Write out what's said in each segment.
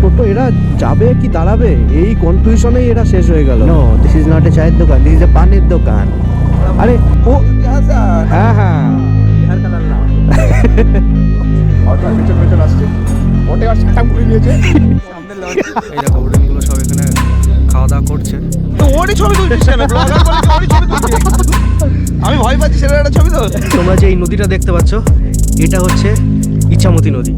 টোটো এরা যাবে কি দাঁড়াবে এই কনফিউশনেই এরা শেষ হয়ে গেল। No, this is not a চায়ের দোকান, দিস ইজ এ পানির দোকান। আরে ও হ্যাঁ হ্যাঁ বিহার কালার না অটো পিছন পিছন আসছে ওটে আর সাটাম করে নিয়েছে সামনে লঞ্চ। এই দেখো হরিণগুলো সব এখানে খাওয়া দাওয়া করছে। তো ওরই ছবি তুলছিস কেন? ব্লগার বলে কি ওরই ছবি তুলছিস? আমি ভয় পাচ্ছি সেটা একটা ছবি তো। তোমরা যে এই নদীটা দেখতে পাচ্ছ এটা হচ্ছে ইছামতি নদী।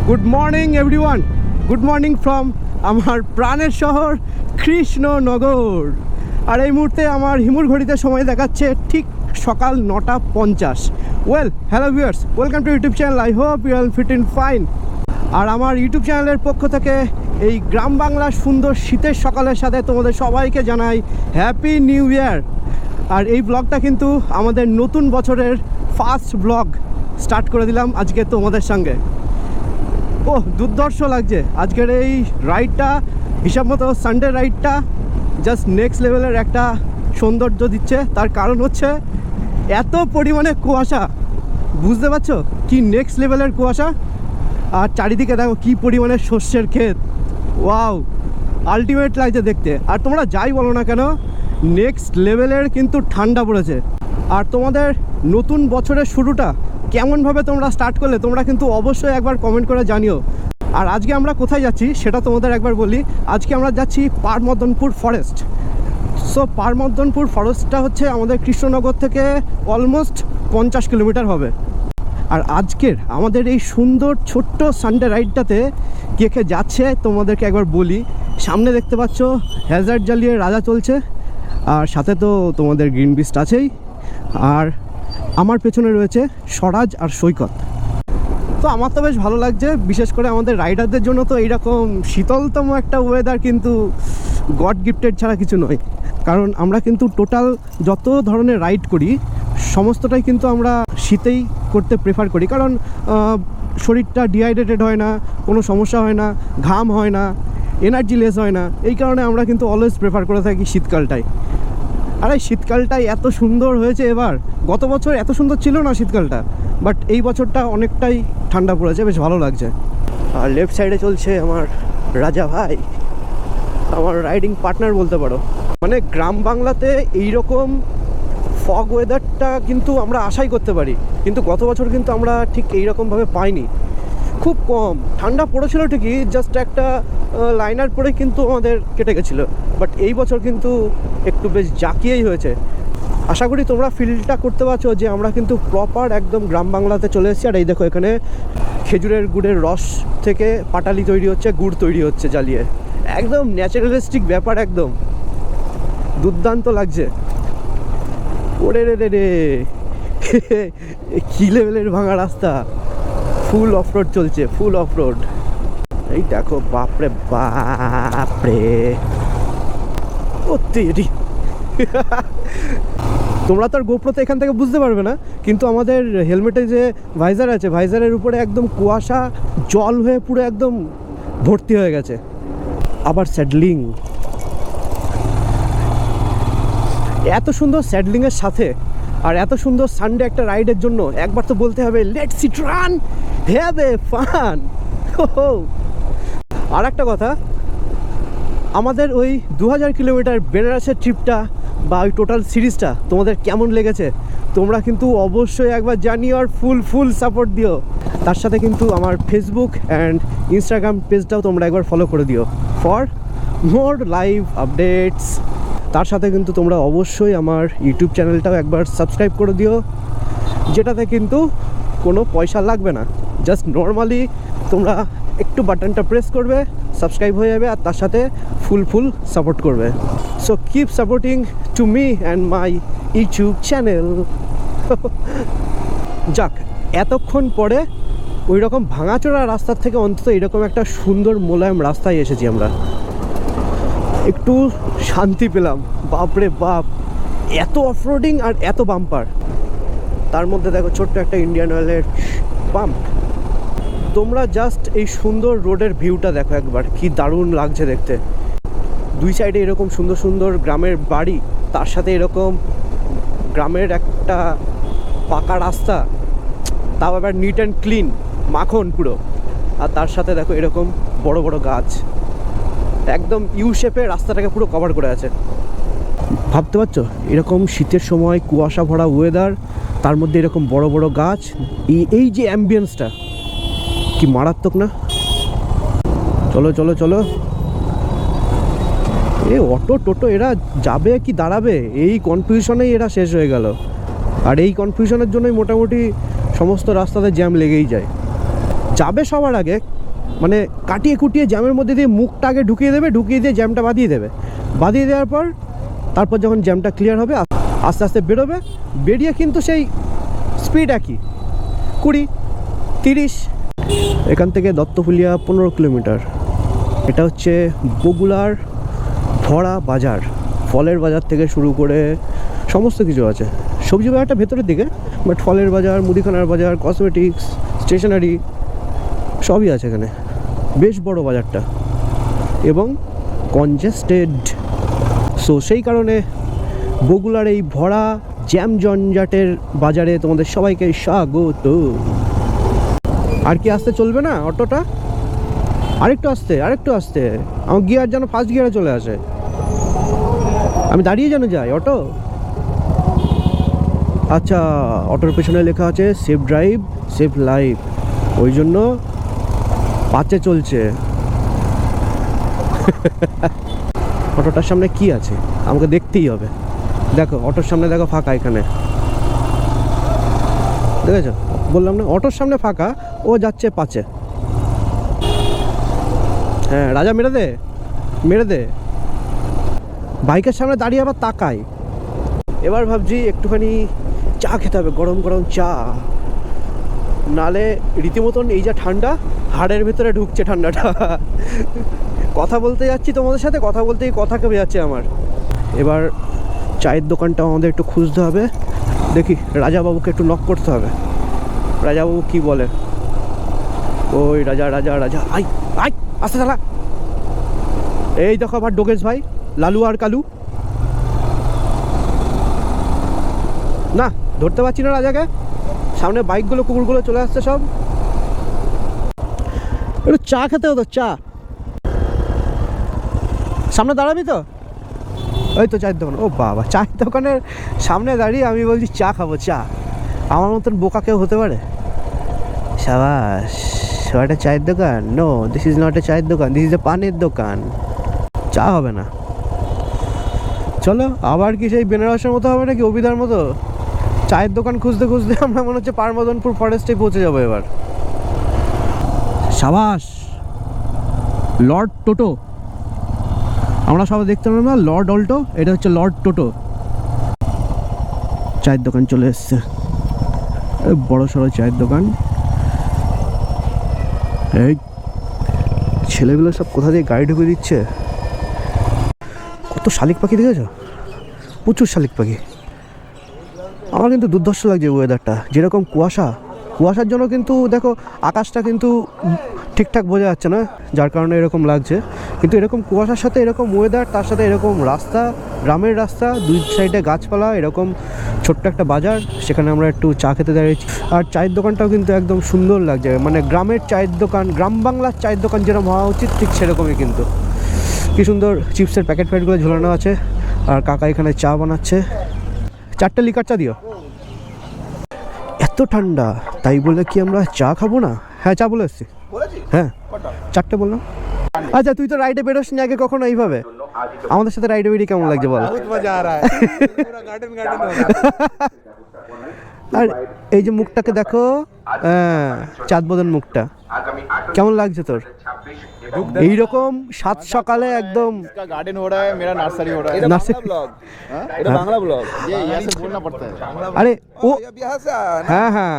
Good morning everyone, good morning from আমার প্রাণের শহর কৃষ্ণনগর। আর এই মুহূর্তে আমার হিমুর ঘড়িতে সময় দেখাচ্ছে ঠিক সকাল 9:50। Well, hello viewers, welcome to YouTube channel. I hope you are fit in fine. আর আমার ইউটিউব চ্যানেলের পক্ষ থেকে এই গ্রাম বাংলার সুন্দর শীতের সকালের সাথে তোমাদের সবাইকে জানাই হ্যাপি নিউ ইয়ার। আর এই ব্লগটা কিন্তু আমাদের নতুন বছরের ফার্স্ট ব্লগ স্টার্ট করে দিলাম আজকে তোমাদের সঙ্গে। ও দুর্ধর্ষ লাগছে আজকের এই রাইডটা, হিসাব মতো সানডে রাইডটা জাস্ট নেক্সট লেভেলের একটা সৌন্দর্য দিচ্ছে। তার কারণ হচ্ছে এত পরিমাণে কুয়াশা, বুঝতে পারছো কি নেক্সট লেভেলের কুয়াশা। আর চারিদিকে দেখো কি পরিমাণে শস্যের ক্ষেত, ওয়াও আলটিমেট লাগছে দেখতে। আর তোমরা যাই বলো না কেন নেক্সট লেভেলের কিন্তু ঠান্ডা পড়েছে। আর তোমাদের নতুন বছরের শুরুটা কেমনভাবে তোমরা স্টার্ট করলে তোমরা কিন্তু অবশ্যই একবার কমেন্ট করে জানিও। আর আজকে আমরা কোথায় যাচ্ছি সেটা তোমাদের একবার বলি। আজকে আমরা যাচ্ছি পারমদনপুর ফরেস্ট। সো পারমদনপুর ফরেস্টটা হচ্ছে আমাদের কৃষ্ণনগর থেকে অলমোস্ট 50 কিলোমিটার হবে। আর আজকের আমাদের এই সুন্দর ছোট্ট সানডে রাইডটাতে কে কে যাচ্ছে তোমাদেরকে একবার বলি। সামনে দেখতে পাচ্ছ হ্যাজার্ড জ্বালিয়ে রাজা চলছে, আর সাথে তো তোমাদের গ্রিন বিস্ট আছেই। আর আমার পেছনে রয়েছে স্বরাজ আর সৈকত। তো আমার তো বেশ ভালো লাগছে, বিশেষ করে আমাদের রাইডারদের জন্য তো এইরকম শীতলতম একটা ওয়েদার কিন্তু গড গিফটেড ছাড়া কিছু নয়। কারণ আমরা কিন্তু টোটাল যত ধরনের রাইড করি সমস্তটাই কিন্তু আমরা শীতেই করতে প্রেফার করি। কারণ শরীরটা ডিহাইড্রেটেড হয় না, কোনো সমস্যা হয় না, ঘাম হয় না, এনার্জি লেস হয় না। এই কারণে আমরা কিন্তু অলওয়েজ প্রেফার করে থাকি শীতকালটাই। আর এই শীতকালটাই এত সুন্দর হয়েছে এবার। গত বছর এত সুন্দর ছিল না শীতকালটা, বাট এই বছরটা অনেকটাই ঠান্ডা পড়েছে, বেশ ভালো লাগছে। আর লেফট সাইডে চলছে আমার রাজা ভাই, আমার রাইডিং পার্টনার বলতে পারো। মানে গ্রাম বাংলাতে এইরকম ফগ ওয়েদারটা কিন্তু আমরা আশাই করতে পারি, কিন্তু গত বছর কিন্তু আমরা ঠিক এইরকমভাবে পাইনি। খুব কম ঠান্ডা পড়েছিল ঠিকই, জাস্ট একটা লাইনার পরে কিন্তু আমাদের কেটে গেছিলো। বাট এই বছর কিন্তু একটু বেশ জাঁকিয়েই হয়েছে। আশা করি তোমরা ফিলটা করতে পারছো যে আমরা কিন্তু প্রপার একদম গ্রাম বাংলাতে চলে এসেছি। আর এই দেখো এখানে খেজুরের গুড়ের রস থেকে পাটালি তৈরি হচ্ছে, গুড় তৈরি হচ্ছে জ্বালিয়ে, একদম ন্যাচারালিস্টিক ব্যাপার, একদম দুর্দান্ত লাগছে। ওরে রে রে রে কি লেভেলের ভাঙা রাস্তা, ফুল অফ রোড চলছে, ফুল অফ রোড। এই দেখো বাপরে বাপরে, ও তেরি তোমরা তো আর গোপ্রোতে এখান থেকে বুঝতে পারবে না, কিন্তু আমাদের হেলমেটে যে ভাইজার আছে, ভাইজারের উপরে একদম কুয়াশা জল হয়ে পুরো একদম ভর্তি হয়ে গেছে। আবার স্যাডলিং, এত সুন্দর স্যাডলিংয়ের সাথে আর এত সুন্দর সানডে একটা রাইডের জন্য একবার তো বলতে হবে let's eat run, have a fun. আর একটা কথা, আমাদের ওই 2000 কিলোমিটার বেনারসের ট্রিপটা বা ওই টোটাল সিরিজটা তোমাদের কেমন লেগেছে তোমরা কিন্তু অবশ্যই একবার জানিও, আর ফুল সাপোর্ট দিও। তার সাথে কিন্তু আমার ফেসবুক অ্যান্ড ইনস্টাগ্রাম পেজটাও তোমরা একবার ফলো করে দিও ফর মোর লাইভ আপডেটস। তার সাথে কিন্তু তোমরা অবশ্যই আমার ইউটিউব চ্যানেলটাও একবার সাবস্ক্রাইব করে দিও, যেটাতে কিন্তু কোনো পয়সা লাগবে না, জাস্ট নর্মালি তোমরা একটু বাটনটা প্রেস করবে, সাবস্ক্রাইব হয়ে যাবে, আর তার সাথে ফুল সাপোর্ট করবে। So keep supporting to me and my YouTube channel. যাক, এতক্ষণ পরে ওই রকম ভাঙাচোরা রাস্তার থেকে অন্তত এরকম একটা সুন্দর মোলায়েম রাস্তায় এসেছি আমরা। একটু শান্তি পেলাম। বাপরে বাপ, এত অফরোডিং আর এত বাম্পার, তার মধ্যে দেখো ছোট্ট একটা ইন্ডিয়ান অয়েলের পাম্প। তোমরা জাস্ট এই সুন্দর রোডের ভিউটা দেখো একবার, কি দারুণ লাগছে দেখতে। দুই সাইডে এরকম সুন্দর সুন্দর গ্রামের বাড়ি, তার সাথে এরকম গ্রামের একটা পাকা রাস্তা, তাও আবার নিট অ্যান্ড ক্লিন, মাখন পুরো। আর তার সাথে দেখো এরকম বড় বড় গাছ, একদম ইউ শেপে রাস্তাটাকে পুরো কভার করে আছে। ভাবতে পারছো এরকম শীতের সময় কুয়াশা ভরা ওয়েদার, তার মধ্যে এরকম বড় বড় গাছ, এই যে অ্যাম্বিয়েন্সটা কি মারাত্মক না? চলো চলো চলো। এ অটো টোটো এরা যাবে কি দাঁড়াবে, এই কনফিউশনেই এরা শেষ হয়ে গেল। আর এই কনফিউশনের জন্যই মোটামুটি সমস্ত রাস্তাতে জ্যাম লেগেই যায়। যাবে সবার আগে, মানে কাটিয়ে কুটিয়ে জ্যামের মধ্যে দিয়ে মুখটা আগে ঢুকিয়ে দেবে, ঢুকিয়ে দিয়ে জ্যামটা বাঁধিয়ে দেবে। বাঁধিয়ে দেওয়ার পর তারপর যখন জ্যামটা ক্লিয়ার হবে আস্তে আস্তে বেরোবে। বেরিয়ে কিন্তু সেই স্পিড একই, 20-30। এখান থেকে দত্তফুলিয়া 15 কিলোমিটার। এটা হচ্ছে বগুড়ার ভরা বাজার, ফলের বাজার থেকে শুরু করে সমস্ত কিছু আছে। সবজি বাজারটা ভেতরের দিকে, বাট ফলের বাজার, মুদিখানার বাজার, কসমেটিক্স, স্টেশনারি সবই আছে এখানে। বেশ বড় বাজারটা এবং কনজেস্টেড। সো সেই কারণে বগুড়ার এই ভরা জ্যাম জঞ্জাটের বাজারে তোমাদের সবাইকে স্বাগত। আর কি আসতে চলবে না অটোটা? আরেকটু আসতে, আরেকটু আসতে। আমার গিয়ার যেন ফার্স্ট গিয়ারে চলে আসে, আমি দাঁড়িয়ে যেন যাই অটো। আচ্ছা, অটোর পেছনে লেখা আছে সেফ ড্রাইভ সেফ লাইফ, ওই জন্য 5-এ চলছে। অটোটার সামনে কি আছে আমাকে দেখতেই হবে। দেখো অটোর সামনে দেখো ফাঁকা, এখানে দেখেছো? বললাম না অটোর সামনে ফাঁকা, ও যাচ্ছে 5-এ। হ্যাঁ রাজা, মেরে দে মেরে দে। বাইকের সামনে দাঁড়িয়ে আবার তাকাই। এবার ভাবছি একটুখানি চা খেতে হবে, গরম গরম চা, নালে রীতিমতন এই যা ঠান্ডা, হাড়ের ভেতরে ঢুকছে ঠান্ডাটা। কথা বলতে যাচ্ছি তোমাদের সাথে, কথা বলতেই কথা কেঁপে যাচ্ছে আমার। এবার চায়ের দোকানটা আমাদের একটু খুঁজতে হবে। দেখি রাজাবাবুকে একটু নক করতে হবে, রাজাবাবু কি বলে। ওই রাজা রাজা রাজা, আই আই আস্তে চালা। এই দেখো আবার ডোগেশ ভাই, লালু আর কালু। না ধরতে পারছি না রাজাকে, সামনে বাইকগুলো কুকুরগুলো চলে আসছে সব। একটু চা খেতে হতো, চা। সামনে দাঁড়াবি তো? ওই তো চায়ের দোকান। ও বাবা, চায়ের দোকানের সামনে দাঁড়িয়ে আমি বলছি চা খাবো, চা। আমার মতন বোকা কেউ হতে পারে? সাবাস, একটা চায়ের দোকান? No, this is not a চায়ের দোকান, দিস ইজ এ পানের দোকান। চা হবে না। চলো আবার কি সেই বেনারসের মতো হবে নাকি, অভিধার মতো? চায়ের দোকান খুঁজতে খুঁজতে আমরা মনে হচ্ছে পারমদনপুর ফরেস্টে পৌঁছে যাবো এবার। সাবাস, লর্ড টোটো। আমরা সবাই দেখতে পারলাম না, লর্ড অল্টো, এটা হচ্ছে লর্ড টোটো। চায়ের দোকান চলে এসছে, বড় সড়ো চায়ের দোকান। এই ছেলেগুলো সব কোথা দিয়ে গাড়ি ঢুকে দিচ্ছে। কত শালিক পাখি দেখেছো? প্রচুর শালিক পাখি। আমার কিন্তু দুর্ধর্ষ লাগছে ওয়েদারটা, যেরকম কুয়াশা, কুয়াশার জন্য কিন্তু দেখো আকাশটা কিন্তু ঠিকঠাক বোঝা যাচ্ছে না, যার কারণে এরকম লাগছে। কিন্তু এরকম কুয়াশার সাথে এরকম ওয়েদার, তার সাথে এরকম রাস্তা, গ্রামের রাস্তা, দুই সাইডে গাছপালা, এরকম ছোট্ট একটা বাজার, সেখানে আমরা একটু চা খেতে দাঁড়িয়েছি। আর চায়ের দোকানটাও কিন্তু একদম সুন্দর লাগছে, মানে গ্রামের চায়ের দোকান, গ্রাম বাংলার চায়ের দোকান যেরকম হওয়া উচিত ঠিক সেরকমই কিন্তু। কি সুন্দর চিপসের প্যাকেট প্যাকেটগুলো ঝোলানো আছে, আর কাকা এখানে চা বানাচ্ছে। 4টে লিকার চা দিও। এত ঠান্ডা, তাই বলে কি আমরা চা খাবো না? হ্যাঁ চা বলে এসছি। হ্যাঁ 4টে বললাম। আচ্ছা তুই তো রাইডে বেরোস নি আগে কখনো এইভাবে, আমাদের সাথে রাইডে বেরিয়ে কেমন লাগছে বল? আর এই যে মুখটাকে দেখো, হ্যাঁ চাঁদ বদন মুখটা, কেমন লাগছে তোর? এইরকম সাত সকালে একদম गार्डन हो रहा है, मेरा नर्सरी हो रहा है। नर्सरी ब्लॉग, এটা বাংলা ব্লগ, ये यहाँ से बोलना पड़ता है। अरे वो बिहार से आया ना? हाँ हाँ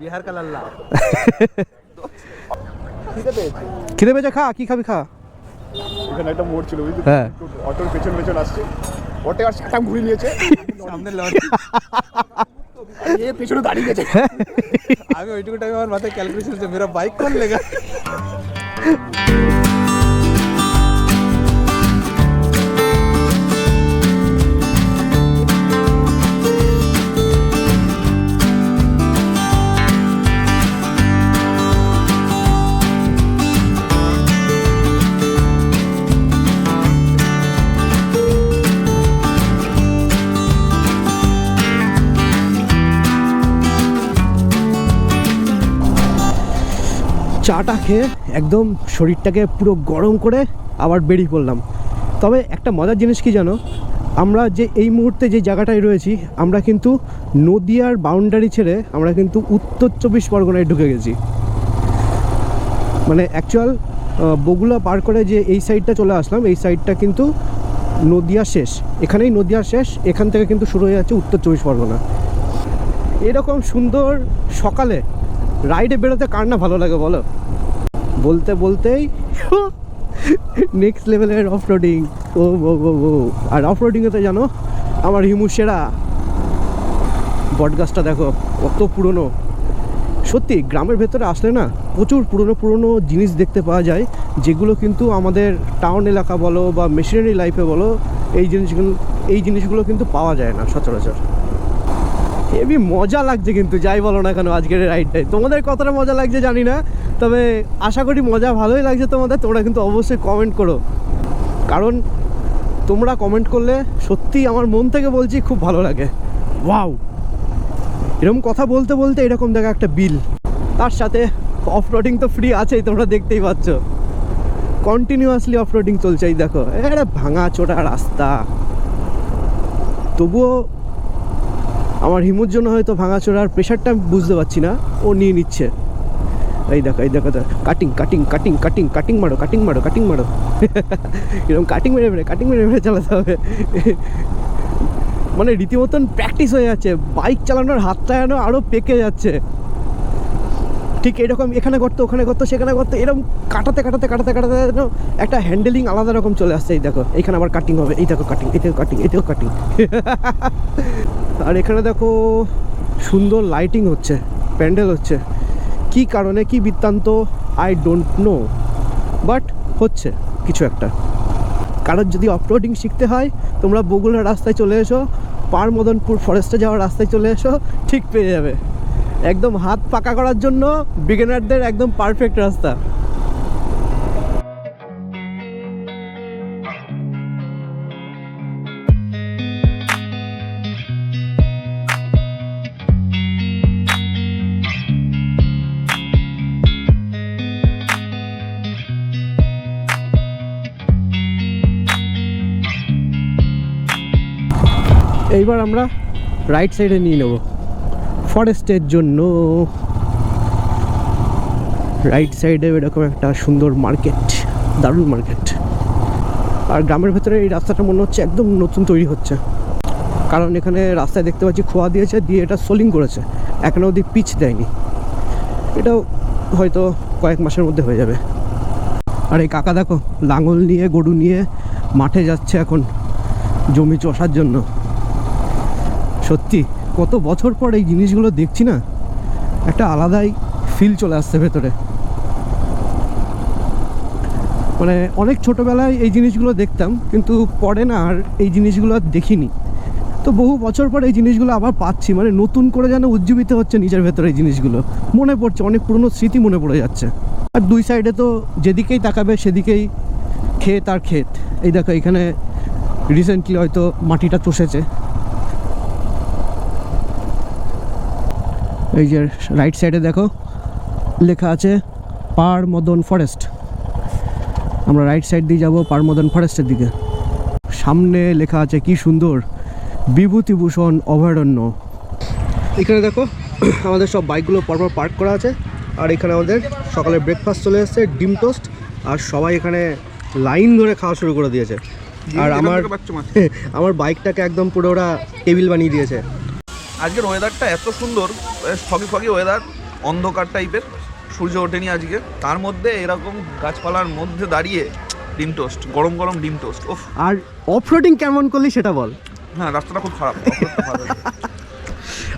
बिहार का लल्ला। খিদে পেয়েছে, খা কি খাবি খা। এখানে একটা মোড় ছিল বুঝলি, হ্যাঁ। অটোর পেছন পেছন আসছে, অটো আর সাটাম ঘুরে নিয়েছে, সামনে লরি। এ পেছনে দাঁড়িয়ে গেছে। আমি ওইটুকু টাইমে আমার মাথায় ক্যালকুলেশন হচ্ছে মেরা বাইক কোন লেগা। চাটা খেয়ে একদম শরীরটাকে পুরো গরম করে আবার বেরিয়ে পড়লাম। তবে একটা মজার জিনিস কি জানো, আমরা যে এই মুহূর্তে যে জায়গাটায় রয়েছি, আমরা কিন্তু নদিয়ার বাউন্ডারি ছেড়ে আমরা কিন্তু উত্তর 24 পরগনায় ঢুকে গেছি। মানে অ্যাকচুয়াল বগুলা পার করে যে এই সাইডটা চলে আসলাম, এই সাইডটা কিন্তু নদিয়া শেষ, এখানেই নদিয়া শেষ, এখান থেকে কিন্তু শুরু হয়ে যাচ্ছে উত্তর 24 পরগনা। এরকম সুন্দর সকালে রাইডে বেরোতে কার না ভালো লাগে বলো? বলতে বলতেই নেক্সট লেভেলের অফ রোডিং। ও ও ও ও আর অফ রোডিংয়ে তো জানো আমার হিমু সেরা। বটগাছটা দেখো কত পুরনো। সত্যি গ্রামের ভেতরে আসলে না প্রচুর পুরনো পুরনো জিনিস দেখতে পাওয়া যায়, যেগুলো কিন্তু আমাদের টাউন এলাকা বলো বা মেশিনারি লাইফে বলো, এই জিনিসগুলো কিন্তু পাওয়া যায় না সচরাচর। হেবি মজা লাগছে কিন্তু, যাই বলো না কেন আজকের রাইডটায়। তোমাদের কতটা মজা লাগছে জানি না, তবে আশা করি মজা ভালোই লাগছে তোমাদের। তোমরা কিন্তু অবশ্যই কমেন্ট করো, কারণ তোমরা কমেন্ট করলে সত্যিই আমার মন থেকে বলছি খুব ভালো লাগে। ওয়াও, এরকম কথা বলতে বলতে এরকম দেখা একটা বিল, তার সাথে অফ রোডিং তো ফ্রি আছেই, তোমরা দেখতেই পাচ্ছ কন্টিনিউয়াসলি অফ রোডিং চলছে। এই দেখো এটা ভাঙা চোটা রাস্তা, তবুও আমার হিমুর জন্য হয়তো ভাঙাচোরার প্রেশারটা বুঝতে পারছি না, ও নিয়ে নিচ্ছে। এই দেখো এই দেখো, cutting cutting cutting cutting cutting মারো কাটিং মারো কাটিং মারো এরকম কাটিং মেরে মেরে চালাতে হবে। মানে রীতিমতন প্র্যাকটিস হয়ে যাচ্ছে, বাইক চালানোর হাতটা যেন আরও পেকে যাচ্ছে। ঠিক এরকম এখানে করতো ওখানে করতো সেখানে করতো, এরকম কাটাতে কাটাতে কাটাতে কাটাতে যেন একটা হ্যান্ডেলিং আলাদা রকম চলে আসছে। এই দেখো এখানে আবার কাটিং হবে, এই দেখো কাটিং, এতেও কাটিং, এতেও কাটিং। আর এখানে দেখো সুন্দর লাইটিং হচ্ছে, প্যান্ডেল হচ্ছে। কি কারণে কি বৃত্তান্ত আই ডোন্ট নো, বাট হচ্ছে কিছু একটা। কারণ যদি অফরোডিং শিখতে হয় তোমরা বগুড়া রাস্তায় চলে এসো, পার মদনপুর ফরেস্টে যাওয়ার রাস্তায় চলে এসো, ঠিক পেয়ে যাবে। একদম হাত পাকা করার জন্য বিগিনারদের একদম পারফেক্ট রাস্তা। এইবার আমরা রাইট সাইডে নিয়ে নেব ফরেস্টের জন্য। রাইট সাইডে এরকম একটা সুন্দর মার্কেট, দারুণ মার্কেট। আর গ্রামের ভেতরে এই রাস্তাটা মনে হচ্ছে একদম নতুন তৈরি হচ্ছে, কারণ এখানে রাস্তায় দেখতে পাচ্ছি খোয়া দিয়েছে, দিয়ে এটা সোলিং করেছে, এখনো অবধি পিচ দেয়নি। এটাও হয়তো কয়েক মাসের মধ্যে হয়ে যাবে। আর এই কাকা দেখো লাঙল নিয়ে গরু নিয়ে মাঠে যাচ্ছে এখন জমি চষার জন্য। সত্যি কত বছর পর এই জিনিসগুলো দেখছি না, একটা আলাদাই ফিল চলে আসছে ভেতরে। মানে অনেক ছোটোবেলায় এই জিনিসগুলো দেখতাম, কিন্তু পরে না আর এই জিনিসগুলো আর দেখিনি। তো বহু বছর পর এই জিনিসগুলো আবার পাচ্ছি, মানে নতুন করে যেন উজ্জীবিত হচ্ছে নিজের ভেতরে। এই জিনিসগুলো মনে পড়ছে, অনেক পুরনো স্মৃতি মনে পড়ে যাচ্ছে। আর দুই সাইডে তো যেদিকেই তাকাবে সেদিকেই ক্ষেত আর ক্ষেত। এই দেখো এখানে রিসেন্টলি হয়তো মাটিটা চষেছে। এই যে রাইট সাইডে দেখো লেখা আছে পার মদন ফরেস্ট। আমরা রাইট সাইড দিয়ে যাব পার মদন ফরেস্টের দিকে। সামনে লেখা আছে কি সুন্দর, বিভূতিভূষণ অভয়ারণ্য। এখানে দেখো আমাদের সব বাইকগুলো পরপর পার্ক করা আছে, আর এখানে আমাদের সকালে ব্রেকফাস্ট চলে এসেছে, ডিম টোস্ট, আর সবাই এখানে লাইন ধরে খাওয়া শুরু করে দিয়েছে। আর আমার বাইকটাকে একদম পুরো ওরা টেবিল বানিয়ে দিয়েছে। আজকের ওয়েদারটা এত সুন্দর, ফগি ফগি ওয়েদার, অন্ধকার টাইপের, সূর্য ওঠেনি আজকে, তার মধ্যে এরকম গাছপালার মধ্যে দাঁড়িয়ে ডিম টোস্ট, গরম গরম ডিম টোস্ট। ওফ। আর অফরোডিং কেমন করলি সেটা বল। হ্যাঁ, রাস্তাটা খুব খারাপ।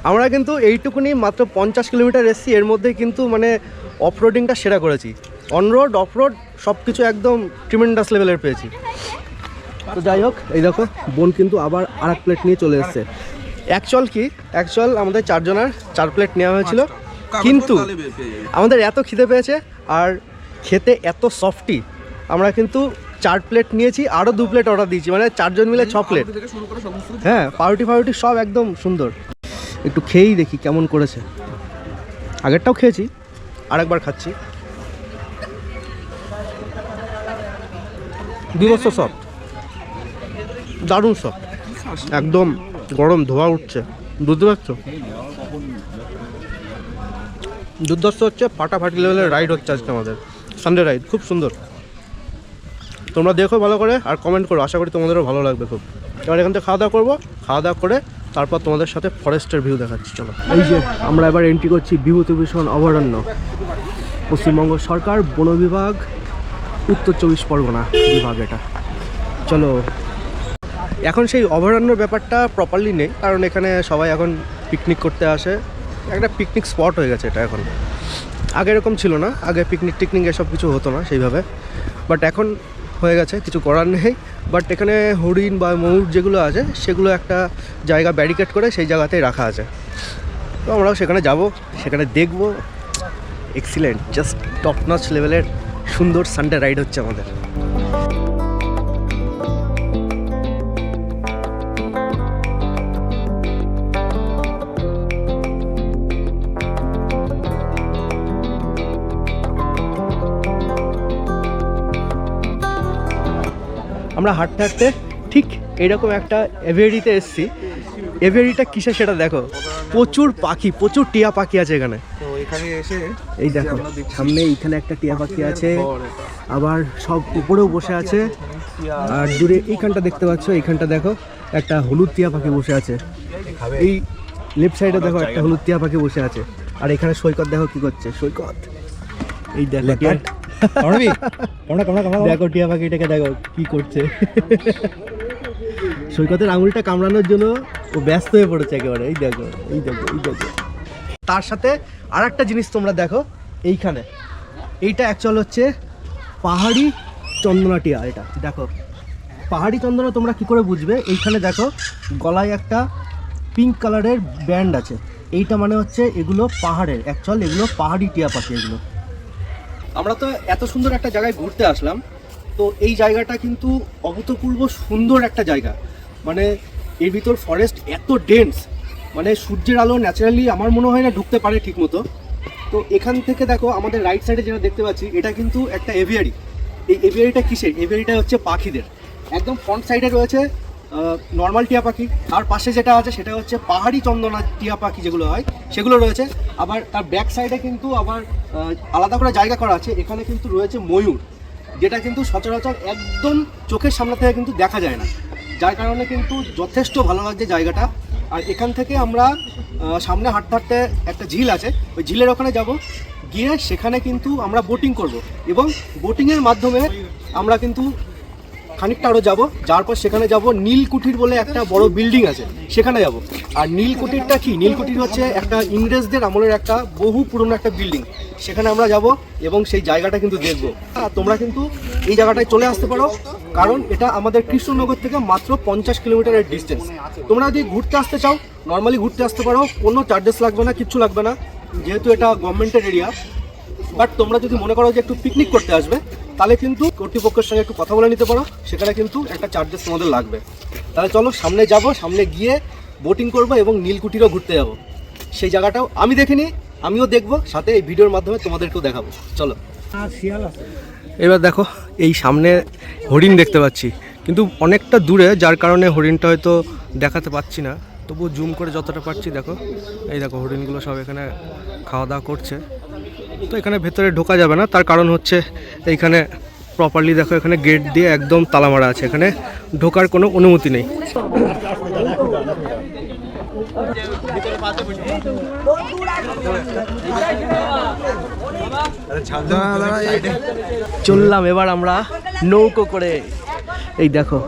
আমরা কিন্তু এইটুকুনি মাত্র 50 কিলোমিটার এসেছি, এর মধ্যে কিন্তু মানে অফরোডিংটা সেরা করেছি। অনরোড অফরোড সব কিছু একদম ট্রিমেন্ডাস লেভেলের পেয়েছি। তো যাই হোক, এই দেখো বোন কিন্তু আবার আর এক প্লেট নিয়ে চলে এসছে। অ্যাকচুয়াল আমাদের 4 জনের 4 প্লেট নেওয়া হয়েছিল, কিন্তু আমাদের এত খিদে পেয়েছে আর খেতে এত সফটি, আমরা কিন্তু 4 প্লেট নিয়েছি, আরও 2 প্লেট অর্ডার দিয়েছি, মানে 4 জন মিলে 6 প্লেট। হ্যাঁ, পাউরুটি সব একদম সুন্দর। একটু খেয়েই দেখি কেমন করেছে। আগেরটাও খেয়েছি, আরেকবার খাচ্ছি। বিভৎস সফট, দারুণ সফট, একদম গরম ধোয়া উঠছে, বুঝতে পারছো? দুর্ধর্ষ হচ্ছে, ফাটাফাটি লেভেলের রাইড হচ্ছে আজকে আমাদের সানডে রাইড, খুব সুন্দর। তোমরা দেখো ভালো করে আর কমেন্ট করো, আশা করি তোমাদেরও ভালো লাগবে খুব। এবার এখান থেকে খাওয়া দাওয়া করবো, খাওয়া দাওয়া করে তারপর তোমাদের সাথে ফরেস্টের ভিউ দেখাচ্ছি। চলো, এই যে আমরা এবার এন্ট্রি করছি বিভূতিভূষণ অভয়ারণ্য, পশ্চিমবঙ্গ সরকার বন বিভাগ, উত্তর 24 পরগনা বিভাগ এটা। চলো, এখন সেই অভয়ারণ্যের ব্যাপারটা প্রপারলি নেই, কারণ এখানে সবাই এখন পিকনিক করতে আসে, একটা পিকনিক স্পট হয়ে গেছে এটা এখন। আগে এরকম ছিল না, আগে পিকনিক টিকনিক এসব কিছু হতো না সেইভাবে, বাট এখন হয়ে গেছে, কিছু করার নেই। বাট এখানে হরিণ বা ময়ূর যেগুলো আছে সেগুলো একটা জায়গা ব্যারিকেড করে সেই জায়গাতেই রাখা আছে। তো আমরাও সেখানে যাব, সেখানে দেখব। এক্সিলেন্ট, জাস্ট টপ নচ লেভেলের সুন্দর সানডে রাইড হচ্ছে আমাদের। আমরা হাঁটতে হাঁটতে ঠিক এইরকম একটা এভিয়ারিতে এসেছি। এভিয়ারিটা কিসে সেটা দেখো, প্রচুর পাখি, প্রচুর টিয়া পাখি আছে এখানে। তো এখানে এসে এই দেখো সামনে এইখানে একটা টিয়া পাখি আছে, আবার সব উপরেও বসে আছে, আর দূরে এইখানটা দেখতে পাচ্ছ, এইখানটা দেখো একটা হলুদ টিয়া পাখি বসে আছে। এই লেফট সাইডে দেখো একটা হলুদ টিয়া পাখি বসে আছে। আর এখানে সৈকত দেখো কি করছে, সৈকত এই দেখো দেখো টিয়া পাখিটাকে দেখো কি করছে। সৈকতের আঙুলটা কামড়ানোর জন্য ও ব্যস্ত হয়ে পড়েছে একেবারে। এই দেখো এই দেখো এই দেখো। তার সাথে আর একটা জিনিস তোমরা দেখো, এইখানে এইটা অ্যাকচুয়াল হচ্ছে পাহাড়ি চন্দনা টিয়া। এটা দেখো পাহাড়ি চন্দনা তোমরা কি করে বুঝবে, এইখানে দেখো গলায় একটা পিঙ্ক কালারের ব্যান্ড আছে, এইটা মানে হচ্ছে এগুলো পাহাড়ের, অ্যাকচুয়াল এগুলো পাহাড়ি টিয়া পাখি এগুলো। আমরা তো এত সুন্দর একটা জায়গায় ঘুরতে আসলাম, তো এই জায়গাটা কিন্তু অভূতপূর্ব সুন্দর একটা জায়গা। মানে এর ভিতর ফরেস্ট এত ডেন্স, মানে সূর্যের আলো ন্যাচারালি আমার মনে হয় না ঢুকতে পারে ঠিক মতো। তো এখান থেকে দেখো আমাদের রাইট সাইডে যেটা দেখতে পাচ্ছি, এটা কিন্তু একটা এভিয়ারি। এই এভিয়ারিটা কিসের? এভিয়ারিটা হচ্ছে পাখিদের। একদম ফ্রন্ট সাইডে রয়েছে নর্মাল টিয়া পাখি, আর পাশে যেটা আছে সেটা হচ্ছে পাহাড়ি চন্দনা টিয়া পাখি যেগুলো হয় সেগুলো রয়েছে। আবার তার ব্যাক সাইডে কিন্তু আবার আলাদা করে জায়গা করা আছে, এখানে কিন্তু রয়েছে ময়ূর, যেটা কিন্তু সচরাচর একদম চোখের সামনে থেকে কিন্তু দেখা যায় না, যার কারণে কিন্তু যথেষ্ট ভালো লাগছে জায়গাটা। আর এখান থেকে আমরা সামনে হাঁটতে হাঁটতে একটা ঝিল আছে, ওই ঝিলের ওখানে যাব, গিয়ে সেখানে কিন্তু আমরা বোটিং করব, এবং বোটিংয়ের মাধ্যমে আমরা কিন্তু খানিকটা আরও যাবো, যার পর সেখানে যাব নীলকুঠির বলে একটা বড় বিল্ডিং আছে, সেখানে যাব। আর নীলকুঠিরটা কি? নীলকুঠির হচ্ছে একটা ইংরেজদের আমলের একটা বহু পুরনো একটা বিল্ডিং, সেখানে আমরা যাব এবং সেই জায়গাটা কিন্তু দেখবো। তোমরা কিন্তু এই জায়গাটায় চলে আসতে পারো, কারণ এটা আমাদের কৃষ্ণনগর থেকে মাত্র 50 কিলোমিটারের ডিস্টেন্স। তোমরা যদি ঘুরতে আসতে চাও নর্মালি ঘুরতে আসতে পারো, কোনো চার্জেস লাগবে না, কিচ্ছু লাগবে না, যেহেতু এটা গভর্নমেন্টের এরিয়া। বাট তোমরা যদি মনে করো যে একটু পিকনিক করতে আসবে, তাহলে কিন্তু কর্তৃপক্ষের সঙ্গে একটু কথা বলে নিতে পারো, সেখানে কিন্তু একটা চার্জেস তোমাদের লাগবে। তাহলে চলো সামনে যাব, সামনে গিয়ে বোটিং করব এবং নীলকুঠিরও ঘুরতে যাব। সেই জায়গাটাও আমি দেখিনি, আমিও দেখব, সাথে এই ভিডিওর মাধ্যমে তোমাদেরকেও দেখাবো। চলো। এবার দেখো এই সামনে হরিণ দেখতে পাচ্ছি, কিন্তু অনেকটা দূরে, যার কারণে হরিণটা হয়তো দেখাতে পাচ্ছি না, তবুও জুম করে যতটা পারছি দেখো। এই দেখো হরিণগুলো সব এখানে খাওয়া দাওয়া করছে। তো এখানে ভেতরে ঢোকা যাবে না, তার কারণ হচ্ছে এইখানে প্রপারলি দেখো, এখানে গেট দিয়ে একদম তালা মারা আছে, এখানে ঢোকার কোনো অনুমতি নেই। চললাম এবার আমরা নৌকো করে। এই দেখো,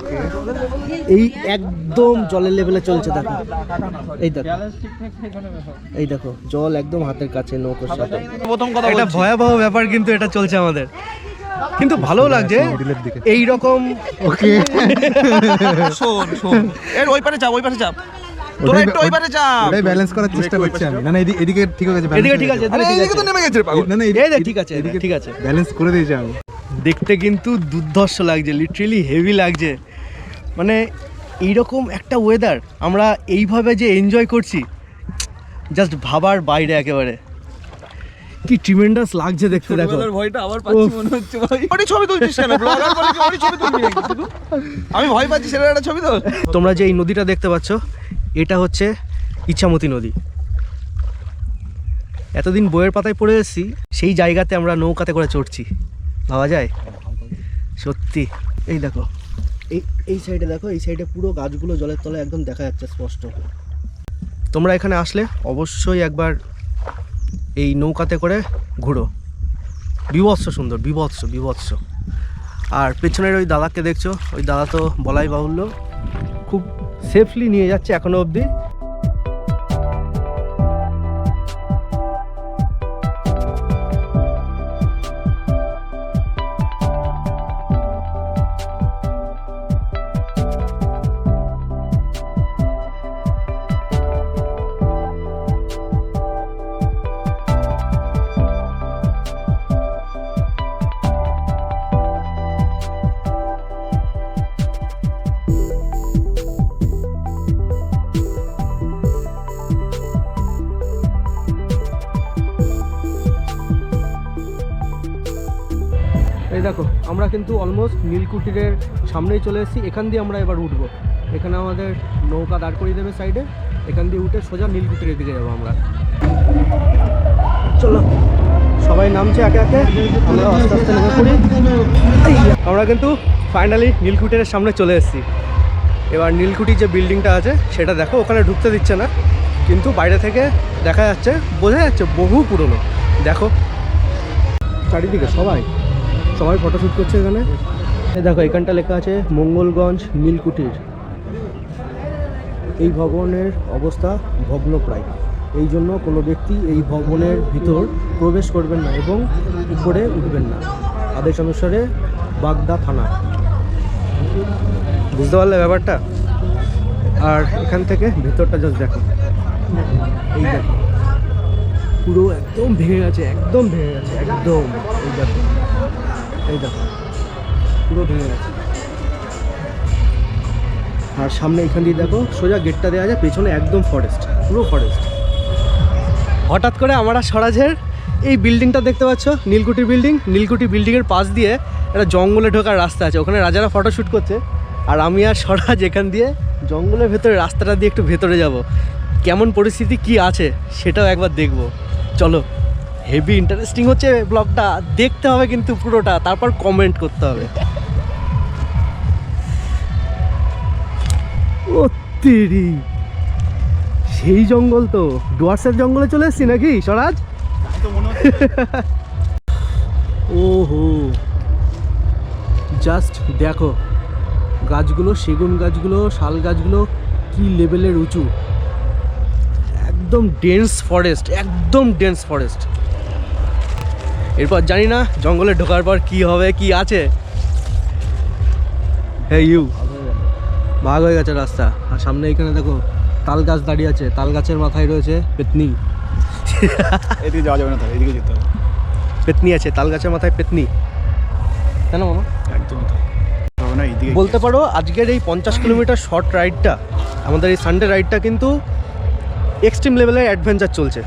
এই একদম জলের লেভেলে চলছে, দেখো এই দেখো, এই দেখো জল একদম হাতের কাছে নৌকোর সাথে। প্রথম কথা এটা ভয়াবহ ব্যাপার, কিন্তু এটা চলছে আমাদের, কিন্তু ভালো লাগছে এই রকম। ওকে, শোন শোন, এর ওই পারে চাপ, ওই পারে চাপ, তোরা একটু ওই পারে চাপ। ওটাই ব্যালেন্স করার চেষ্টা করছি আমি। না না, এদিকে ঠিক আছে, এদিকে ঠিক আছে, আরে এইদিকে তো নেমে গেছে পাগল। না না, এই দেখ, ঠিক আছে, ঠিক আছে, ব্যালেন্স করে দিয়েছি আমি। দেখতে কিন্তু দুর্ধর্ষ লাগছে, লিটারেলি হেভি লাগছে। মানে এইরকম একটা ওয়েদার আমরা এইভাবে যে এনজয় করছি, জাস্ট ভাবার বাইরে একেবারে। কি ট্রিমেন্ডাস লাগছে দেখতে, দেখো। ছোটবেলার ভয়টা আবার পাচ্ছি মনে হচ্ছে ভাই। ওরই ছবি তুলছিস কেন? ব্লগার বলে কি ওরই ছবি তুলবি নাকি শুধু? আমি ভয় পাচ্ছি, সেটা একটা ছবি তো। তোমরা যে এই নদীটা দেখতে পাচ্ছ, এটা হচ্ছে ইছামতি নদী। এতদিন বইয়ের পাতায় পড়ে এসেছি, সেই জায়গাতে আমরা নৌকাতে করে চড়ছি, ভাবা যায় সত্যি। এই দেখো, এই সাইডে দেখো, এই সাইডে পুরো গাছগুলো জলের তলায় একদম দেখা যাচ্ছে স্পষ্ট। তোমরা এখানে আসলে অবশ্যই একবার এই নৌকাতে করে ঘুরো, বিভৎস সুন্দর, বিভৎস বিভৎস। আর পেছনের ওই দাদাকে দেখছো, ওই দাদা তো বলাই বাহুল্য, খুব সেফলি নিয়ে যাচ্ছে এখনো অবধি। এই দেখো, আমরা কিন্তু অলমোস্ট নীলকুঠিরের সামনেই চলে এসেছি। এখান দিয়ে আমরা এবার উঠবো, এখানে আমাদের নৌকা দাঁড় করিয়ে দেবে সাইডে, এখান দিয়ে উঠে সোজা নীলকুঠিরের দিকে যাবো আমরা। চলো, সবাই নামছে একে একে, আমরা আস্তে আস্তে নেমে পড়ি। আমরা কিন্তু ফাইনালি নীলকুঠিরের সামনে চলে এসেছি। এবার নীলকুঠির যে বিল্ডিংটা আছে সেটা দেখো, ওখানে ঢুকতে দিচ্ছে না, কিন্তু বাইরে থেকে দেখা যাচ্ছে, বোঝা যাচ্ছে বহু পুরনো। দেখো চারিদিকে সবাই ফটোশ্যুট করছে এখানে। এই দেখো, এখানটা লেখা আছে মঙ্গলগঞ্জ নীলকুঠির। এই ভবনের অবস্থা ভগ্নপ্রায়, এই জন্য কোনো ব্যক্তি এই ভবনের ভিতর প্রবেশ করবেন না এবং উপরে উঠবেন না। আদেশ অনুসারে বাগদা থানা। বুঝতে পারলে ব্যাপারটা? আর এখান থেকে ভিতরটা জাস্ট দেখো, এই দেখো পুরো একদম ভেঙে গেছে, একদম ভেঙে গেছে, একদম। এই দেখো, এই দেখো পুরো ভেঙে গেছে। আর সামনে এখান দিয়ে দেখো সোজা গেটটা দেওয়া যায়, পেছনে একদম ফরেস্ট, পুরো ফরেস্ট। হঠাৎ করে আমরা স্বরাজের এই বিল্ডিংটা দেখতে পাচ্ছ, নীলকুঠি বিল্ডিং। নীলকুঠি বিল্ডিংয়ের পাশ দিয়ে একটা জঙ্গলে ঢোকার রাস্তা আছে, ওখানে রাজারা ফটোশ্যুট করছে। আর আমি আর স্বরাজ এখান দিয়ে জঙ্গলের ভেতরে রাস্তাটা দিয়ে একটু ভেতরে যাব, কেমন পরিস্থিতি কি আছে সেটাও একবার দেখব। চলো, হেভি ইন্টারেস্টিং হচ্ছে ব্লগটা, দেখতে হবে কিন্তু পুরোটা, তারপর কমেন্ট করতে হবে। ও তেরি, সেই জঙ্গল তো, ডুয়ার্সের জঙ্গলে চলে এসছি নাকি স্বরাজ? ওহো, জাস্ট দেখো গাছগুলো, সেগুন গাছগুলো, শাল গাছগুলো কি লেভেলের উঁচু, একদম ডেন্স ফরেস্ট, একদম ডেন্স ফরেস্ট। এরপর জানি না জঙ্গলে ঢোকার পর কি হবে, কি আছে। হে ইউ, ভাগ হয়ে গেছে রাস্তা। আর সামনে এখানে দেখো তাল গাছ দাঁড়িয়ে আছে, তাল গাছের মাথায় রয়েছে পেতনি। এদিকে যাওয়া যাবে না, তাই এদিকে যেতে হবে। পেতনি আছে, তাল গাছের মাথায় পেতনি, কেন মামা? একদম হবে না, এইদিকে বলতে পারো আজকের এই 50 কিলোমিটার শর্ট রাইডটা, আমাদের এই সানডে রাইডটা কিন্তু এক্সট্রিম লেভেলের অ্যাডভেঞ্চার চলছে,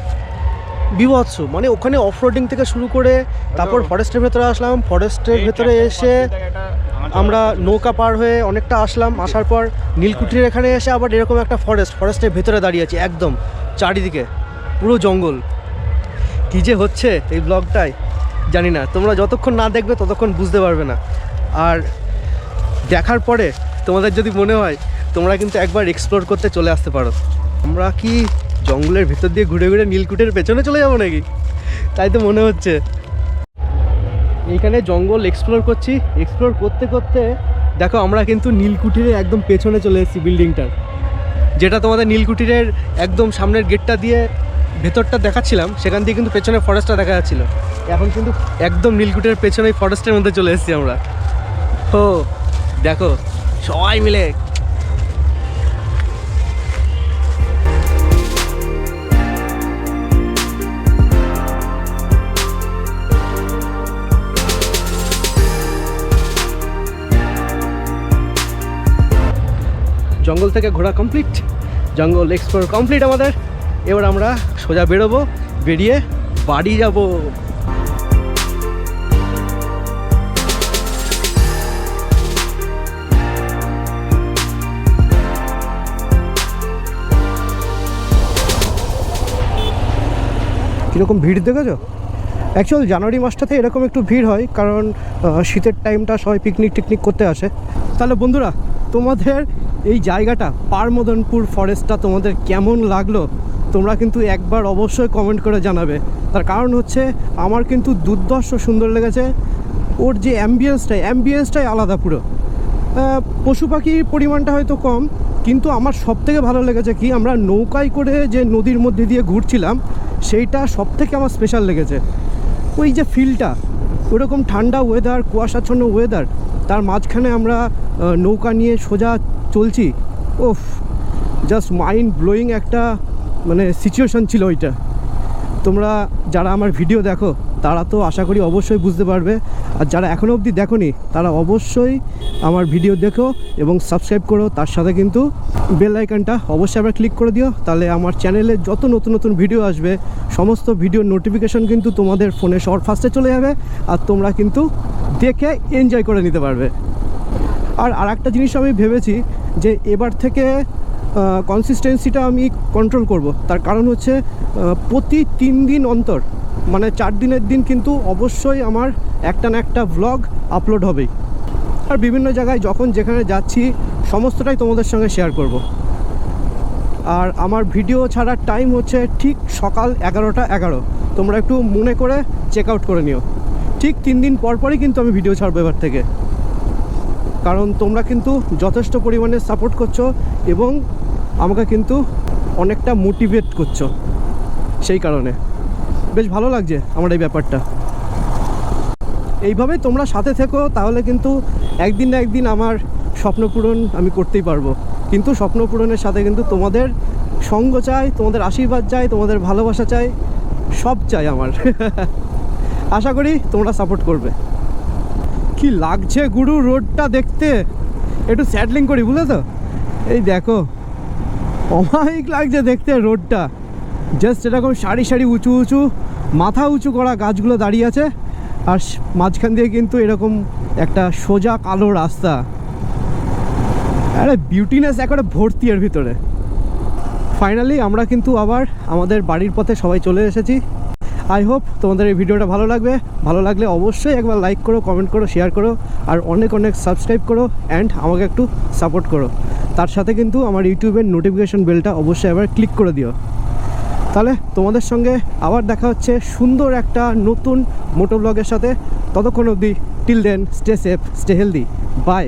বিভৎস। মানে ওখানে অফরোডিং থেকে শুরু করে তারপর ফরেস্টের ভেতরে আসলাম, ফরেস্টের ভেতরে এসে আমরা নৌকা পার হয়ে অনেকটা আসলাম, আসার পর নীলকুঠির এখানে এসে আবার এরকম একটা ফরেস্টের ভেতরে দাঁড়িয়ে আছি, একদম চারিদিকে পুরো জঙ্গল। কী যে হচ্ছে এই ব্লগটায়, জানি না, তোমরা যতক্ষণ না দেখবে ততক্ষণ বুঝতে পারবে না। আর দেখার পরে তোমাদের যদি মনে হয় তোমরা কিন্তু একবার এক্সপ্লোর করতে চলে আসতে পারো। আমরা কি জঙ্গলের ভেতর দিয়ে ঘুরে ঘুরে নীলকুঠির পেছনে চলে যাবো নাকি? তাই তো মনে হচ্ছে। এইখানে জঙ্গল এক্সপ্লোর করছি, এক্সপ্লোর করতে করতে দেখো আমরা কিন্তু নীলকুঠির একদম পেছনে চলে এসেছি বিল্ডিংটার, যেটা তোমাদের নীলকুঠিরের একদম সামনের গেটটা দিয়ে ভেতরটা দেখাচ্ছিলাম, সেখান দিয়ে কিন্তু পেছনে ফরেস্টটা দেখা যাচ্ছিলো। এখন কিন্তু একদম নীলকুঠির পেছনে ফরেস্টের মধ্যে চলে এসেছি আমরা। ও দেখো সবাই মিলে জঙ্গল থেকে ঘোরা কমপ্লিট, জঙ্গল এক্সপ্লোর কমপ্লিট আমাদের। এবার আমরা সোজা বেরোবো, বেরিয়ে বাড়ি যাব। কীরকম ভিড় দেখেছো? অ্যাকচুয়াল জানুয়ারি মাসটাতে এরকম একটু ভিড় হয়, কারণ শীতের টাইমটা সবাই পিকনিক টিকনিক করতে আসে। তাহলে বন্ধুরা, তোমাদের এই জায়গাটা পারমদনপুর ফরেস্টটা তোমাদের কেমন লাগলো তোমরা কিন্তু একবার অবশ্যই কমেন্ট করে জানাবে। তার কারণ হচ্ছে আমার কিন্তু দুর্ধর্ষ সুন্দর লেগেছে। ওর যে অ্যাম্বিয়েন্সটাই আলাদা পুরো। পশু পাখির পরিমাণটা হয়তো কম, কিন্তু আমার সবথেকে ভালো লেগেছে কি, আমরা নৌকায় করে যে নদীর মধ্যে দিয়ে ঘুরছিলাম সেইটা সবথেকে আমার স্পেশাল লেগেছে। ওই যে ফিলটা, ওরকম ঠান্ডা ওয়েদার, কুয়াশাচ্ছন্ন ওয়েদার, তার মাঝখানে আমরা নৌকা নিয়ে সোজা চলছি। ওফ, জাস্ট মাইন্ড ব্লোয়িং একটা মানে সিচুয়েশন ছিল ওইটা। তোমরা যারা আমার ভিডিও দেখো তারা তো আশা করি অবশ্যই বুঝতে পারবে, আর যারা এখনও অবধি দেখোনি তারা অবশ্যই আমার ভিডিও দেখো এবং সাবস্ক্রাইব করো। তার সাথে কিন্তু বেল আইকনটা অবশ্যই আবার ক্লিক করে দিও, তাহলে আমার চ্যানেলে যত নতুন নতুন ভিডিও আসবে সমস্ত ভিডিওর নোটিফিকেশন কিন্তু তোমাদের ফোনে সবার ফার্স্টে চলে যাবে, আর তোমরা কিন্তু দেখে এনজয় করে নিতে পারবে। আর একটা জিনিস আমি ভেবেছি যে এবার থেকে কনসিস্টেন্সিটা আমি কন্ট্রোল করব। তার কারণ হচ্ছে প্রতি 3 দিন অন্তর, মানে 4 দিনের দিন কিন্তু অবশ্যই আমার একটা না একটা ভ্লগ আপলোড হবেই। আর বিভিন্ন জায়গায় যখন যেখানে যাচ্ছি সমস্তটাই তোমাদের সঙ্গে শেয়ার করব। আর আমার ভিডিও ছাড়ার টাইম হচ্ছে ঠিক সকাল 11টা 11। তোমরা একটু মনে করে চেক আউট করে নিও। ঠিক 3 দিন পর পরই কিন্তু আমি ভিডিও ছাড়বো এবার থেকে, কারণ তোমরা কিন্তু যথেষ্ট পরিমাণে সাপোর্ট করছো এবং আমাকে কিন্তু অনেকটা মোটিভেট করছো। সেই কারণে বেশ ভালো লাগছে আমার এই ব্যাপারটা। এইভাবেই তোমরা সাথে থেকো, তাহলে কিন্তু একদিন না একদিন আমার স্বপ্ন পূরণ আমি করতেই পারবো। কিন্তু স্বপ্ন পূরণের সাথে কিন্তু তোমাদের সঙ্গ চাই, তোমাদের আশীর্বাদ চাই, তোমাদের ভালোবাসা চাই, সব চাই আমার। আশা করি তোমরা সাপোর্ট করবে। কি লাগছে গুরু রোডটা দেখতে, একটু স্যাডলিং করি বুঝলে তো। এই দেখো অমায়িক লাগছে দেখতে রোডটা, জাস্ট এরকম সারি সারি উঁচু উঁচু মাথা উঁচু করা গাছগুলো দাঁড়িয়ে আছে, আর মাঝখান দিয়ে কিন্তু এরকম একটা সোজা কালো রাস্তা। আরে বিউটিনেস একেবারে ভর্তি এর ভিতরে। ফাইনালি আমরা কিন্তু আবার আমাদের বাড়ির পথে সবাই চলে এসেছি। আই হোপ তোমাদের এই ভিডিওটা ভালো লাগবে। ভালো লাগলে অবশ্যই একবার লাইক করো, কমেন্ট করো, শেয়ার করো, আর অনেক অনেক সাবস্ক্রাইব করো অ্যান্ড আমাকে একটু সাপোর্ট করো। তার সাথে কিন্তু আমার ইউটিউবের নোটিফিকেশন বেলটা অবশ্যই আবার ক্লিক করে দিও। তাহলে তোমাদের সঙ্গে আবার দেখা হচ্ছে সুন্দর একটা নতুন মোটো ব্লগের সাথে। ততক্ষণ অবধি till then stay safe, stay healthy, by.